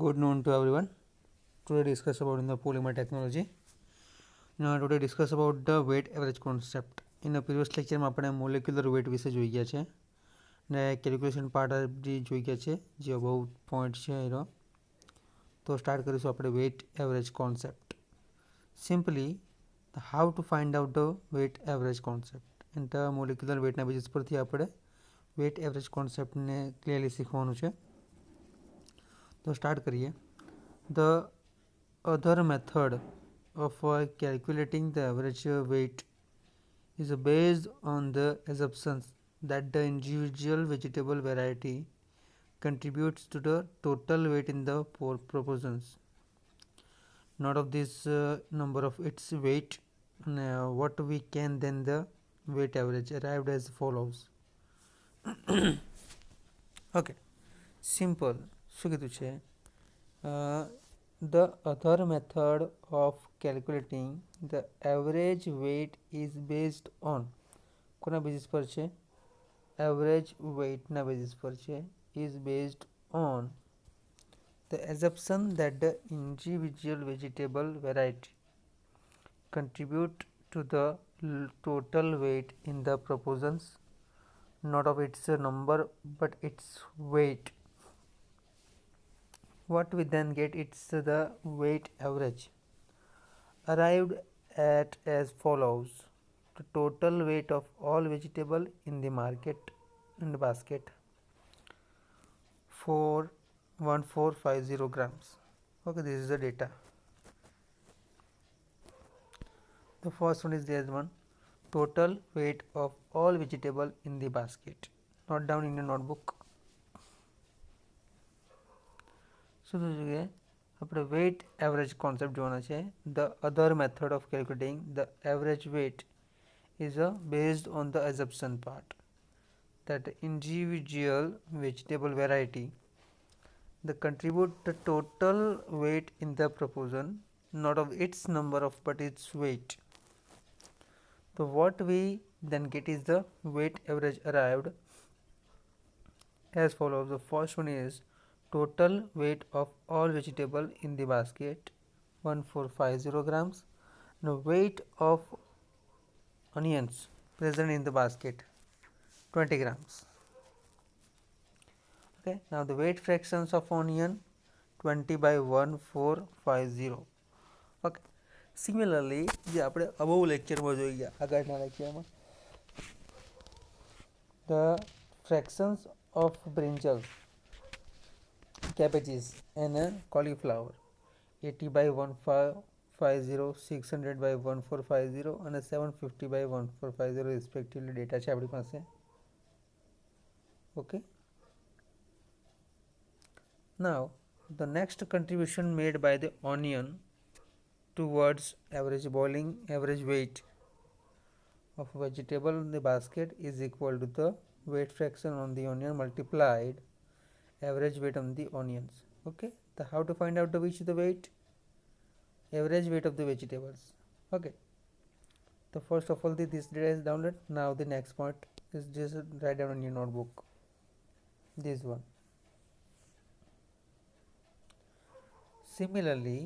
Good noon to everyone. Today discuss about in the polymer technology. Now today discuss about the weight average concept. In the previous lecture માં આપણે molecular weight વિશે જોઈ ગયા છે ને calculation part જે જોઈ ગયા છે જે બહુ પોઈન્ટ છે એનો તો સ્ટાર્ટ કરીશું આપણે weight average concept. Simply how to find out the weight average concept. In the molecular weight ના બેસિસ પરથી આપણે weight average concept ને ક્લિયરલી શીખવાનું છે. તો સ્ટાર્ટ કરીએ. The other method of calculating the average weight is based on the assumptions that the individual vegetable variety contributes to the total weight in the proportions. Not of this number of its weight, what we can then the weight average arrived as follows. Okay, simple. શું કીધું છે? The other method of calculating the average weight is based on કોના basis પર છે? Average weight ના basis પર છે. Is based on the assumption that the individual vegetable variety contribute to the total weight in the proportions, not of its number but its weight. What we then get, it's the weight average arrived at as follows. The total weight of all vegetable in the market in the basket for 1450 grams. Okay, this is the data. The first one is this one, total weight of all vegetable in the basket. Note down in your notebook. શું થયું છે? આપણે weight average concept જોવાના છે. The other method of calculating the average weight is based on the assumption part that individual vegetable variety the contribute the total weight in the proportion, not of its number of but its weight. So what we then get is the weight average arrived as follows. The first one is total weight of all vegetable in the basket 1450 grams. The weight of onions present in the basket 20 grams. Okay, now the weight fractions of onion 20 by 1450. Okay, similarly જે આપણે અગાઉ લેક્ચરમાં જોઈ ગયા આગળના લેક્ચરમાં the fractions of brinjal, cabbages and cauliflower 80 by 1550, 600 by 1450 અને 750 by 1450 respectively data છે આપણી પાસે. Okay, now the next contribution made by the onion towards average boiling average weight of vegetable in the basket is equal to the weight fraction on the onion multiplied average weight on the onions. Okay, the how to find out the which the weight average weight of the vegetables. Okay, so first of all this data is downloaded. Now the next point is just write down in your notebook this one. Similarly,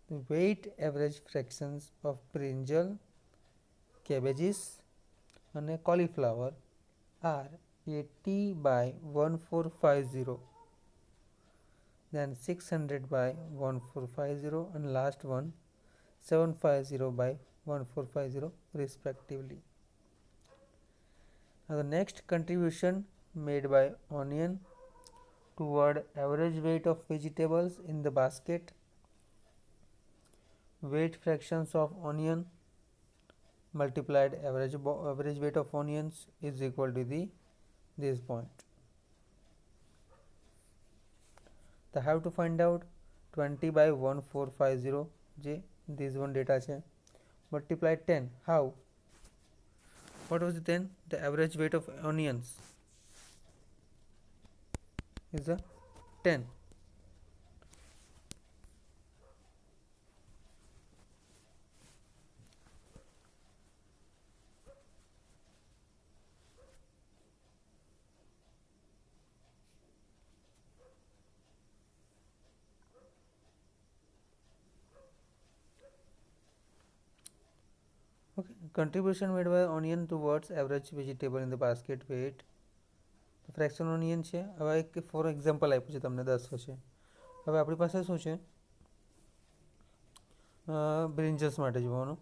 the weight average fractions of brinjal, cabbages and cauliflower are 80 by 1450, then 600 by 1450 and last one 750 by 1450 respectively. Now the next contribution made by onion toward average weight of vegetables in the basket, weight fractions of onion multiplied average weight of onions is equal to this point. The how to find out 20 by 1450 જે this one data છે multiply 10. How? What was it then? The average weight of onions is a 10. Okay, contribution made by onion towards average vegetable in the basket weight. Fraction onion છે. હવે એક for example આપ્યું છે તમને 10 છે. હવે આપણી પાસે શું છે, બ્રિંજલ્સ માટે જોવાનું.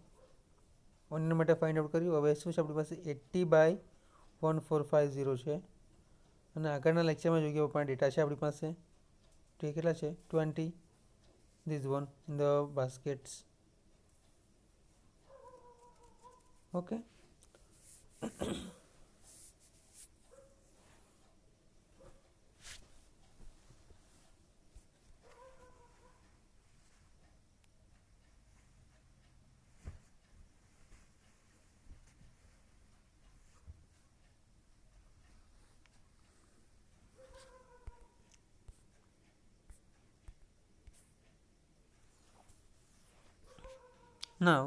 ઓનિયન માટે ફાઇન્ડ આઉટ કર્યું. હવે શું છે આપણી પાસે 80/1450 છે. અને આગળના લેક્ચરમાં જોઈએ પણ ડેટા છે આપણી પાસે. તે કેટલા છે? 20 this one in the baskets. Okay. Now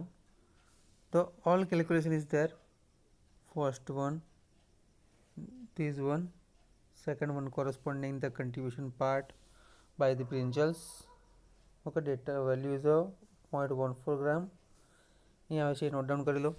the all calculation is there. First one, this one, second one corresponding the contribution part by the brinjals. Okay, data value is a 0.14 gram. यहाँ આવે છે, note down કરી લો.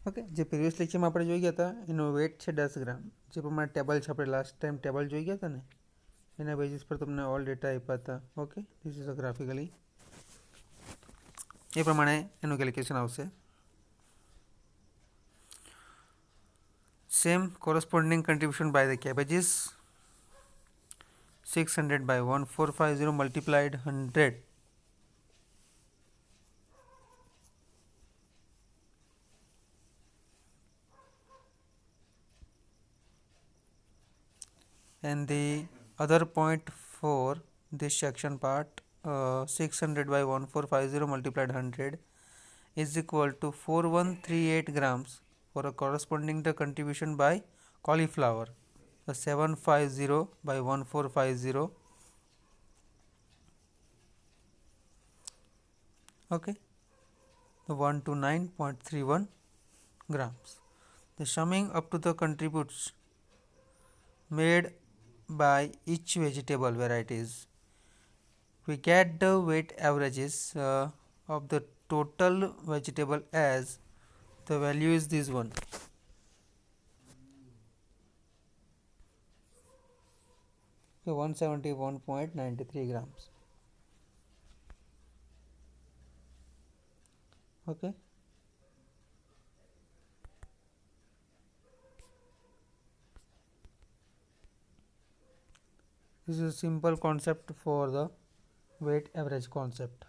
Okay, જે previous લેક્ચરમાં આપણે જોઈ ગયા હતા એનો વેટ છે 10 ગ્રામ. જે પ્રમાણે ટેબલ છે, આપણે લાસ્ટ ટાઈમ ટેબલ જોઈ ગયા હતા ને, એના બેઝિસ પર તમને ઓલ ડેટા આપ્યા હતા. Okay, this is a graphically એ પ્રમાણે એનું કેલ્ક્યુલેશન આવશે. Same corresponding contribution by the cabbages, 600/1450 multiplied 100. And the other point for this section part, 600/1450 multiplied 100 is equal to 4138 grams for a corresponding the contribution by cauliflower. 750/1450. Okay, 129.31 grams. The summing up to the contributes made by each vegetable varieties, we get the weight averages of the total vegetable as the value is this one. Okay, 171.93 grams. Okay. This is a simple concept for the weight average concept.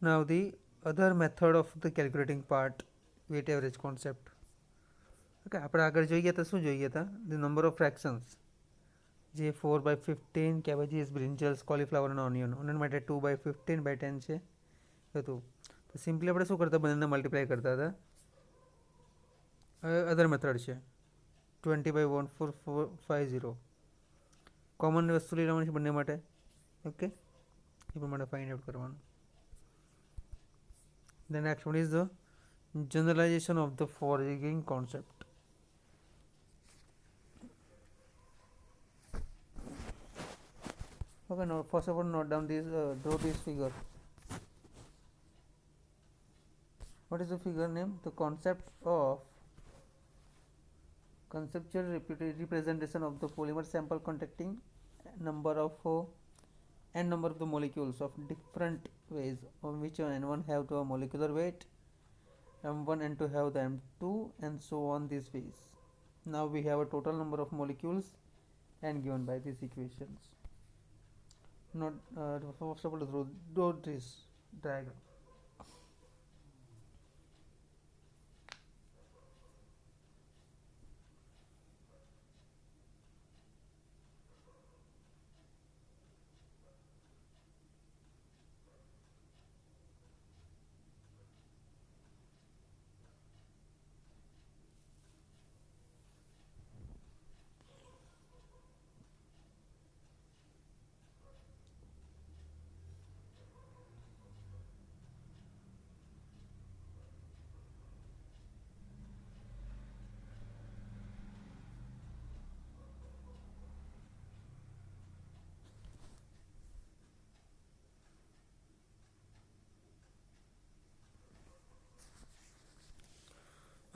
Now the other method of the calculating part, weight average concept. Okay, આપણે આગળ જોઈ ગયા હતા, શું જોઈ ગયા હતા? The number of fractions, જે 4/15 cabbages, brinjals, cauliflower અને ઓનિયન. ઓનિયન માટે 2/15/10 છે હતું. તો સિમ્પલી આપણે શું કરતા, બંનેને મલ્ટીપ્લાય કરતા હતા. હવે અધર મેથડ છે 20/1450. કોમન વસ્તુ લઈ લેવાની છે બંને માટે. ઓકે, એ પ્રમાણે ફાઇન્ડ આઉટ કરવાનું. The next one is the generalization of the foraging concept. Okay, now first of all note down this, draw this figure. What is the figure name? The concept of conceptual representation of the polymer sample containing number of n number of the molecules of different ways, on which n1 have the molecular weight, m1 and 2 have the m2, and so on these ways. Now we have a total number of molecules and given by these equations. Not first of all draw this diagram.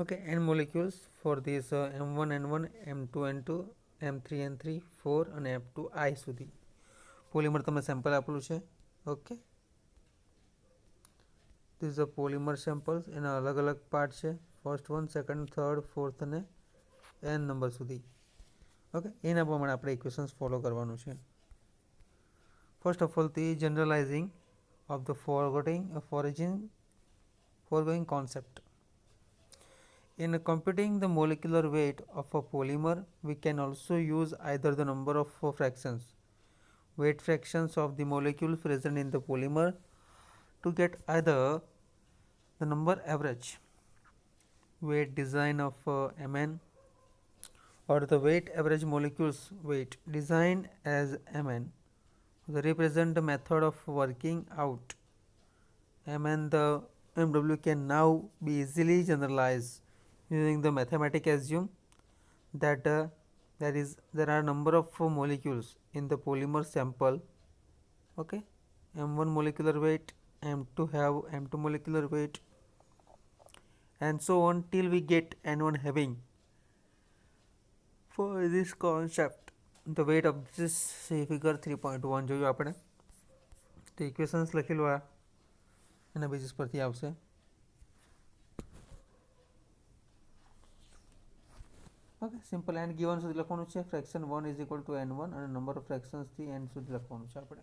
Okay, n molecules for these m1 n1 m2 n2 m3 n3 4 અને up to I સુધી polymer તમને sample આપેલું છે. Okay, this a polymer samples એના અલગ અલગ part છે. First one, second, third, fourth અને n નંબર સુધી. ઓકે, એના પ્રમાણે આપણે ઇક્વેશન્સ ફોલો કરવાનું છે. First of all the generalizing of the foregoing concept. In computing the molecular weight of a polymer, we can also use either the number of fractions, weight fractions of the molecules present in the polymer, to get either the number average weight design of Mn, or the weight average molecules weight designed as Mn. The represent the method of working out Mn. The MW can now be easily generalized using the mathematic assume that there are number of molecules in the polymer sample. Okay, m1 molecular weight, m2 have m2 molecular weight, and so on till we get n1 having. For this concept, the weight of this figure 3.1 જોયું આપણે. તો equations લખેલું આ એના basis પરથી આવશે. Okay, simple n given સુધી લખવાનું છે. Fraction 1 is equal to n1 અને નંબર ઓફ ફ્રેક્શન્સથી n સુધી લખવાનું છે આપણે.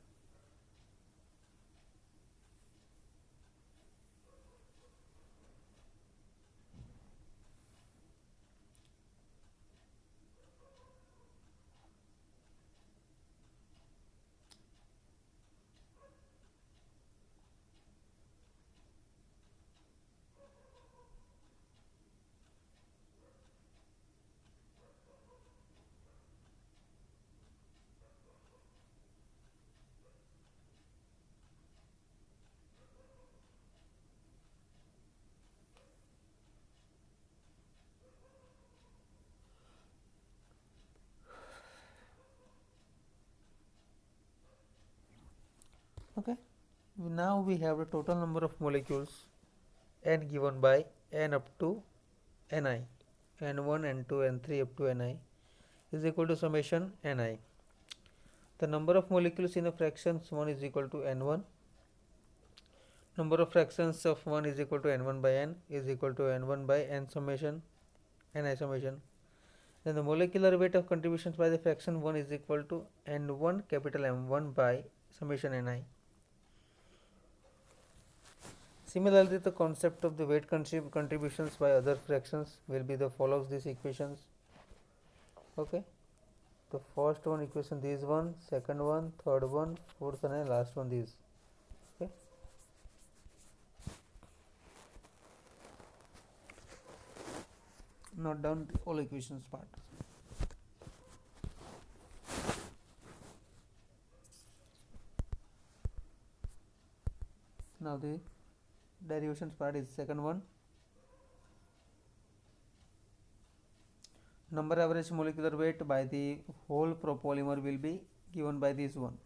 Okay, now we have the total number of molecules n given by n up to ni, n1 n2 n3 up to ni is equal to summation ni. The number of molecules in a fractions 1 is equal to n1. Number of fractions of 1 is equal to n1 by n is equal to n1 by n summation ni summation. Then the molecular weight of contributions by the fraction 1 is equal to n1 capital M1 by summation ni. Similarly, the concept of the weight contributions by other fractions will be the follows these equations. Okay, the first one equation this one, second one, third one, fourth and last one this. Okay, note down all equations part. Now the derivations part is second one. Number average molecular weight by the whole polymer will be given by this one.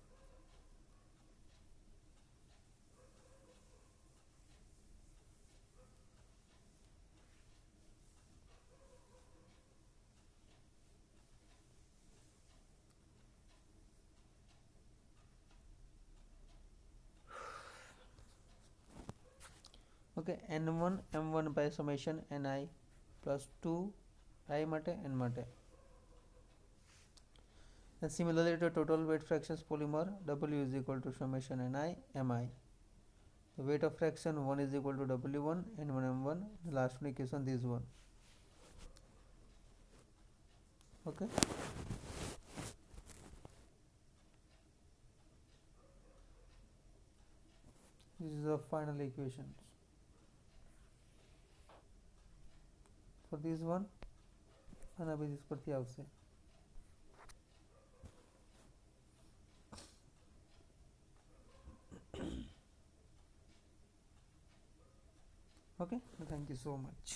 Okay, n1 m1 by summation ni plus 2 I માટે n માટે. And similarly to total weight fractions polymer, W is equal to summation ni mi. The weight of fraction 1 is equal to W1 n1 m1. The last one equation this one. Okay, this is the final equations for this one આના basis પરથી આવશે. Okay, thank you so much.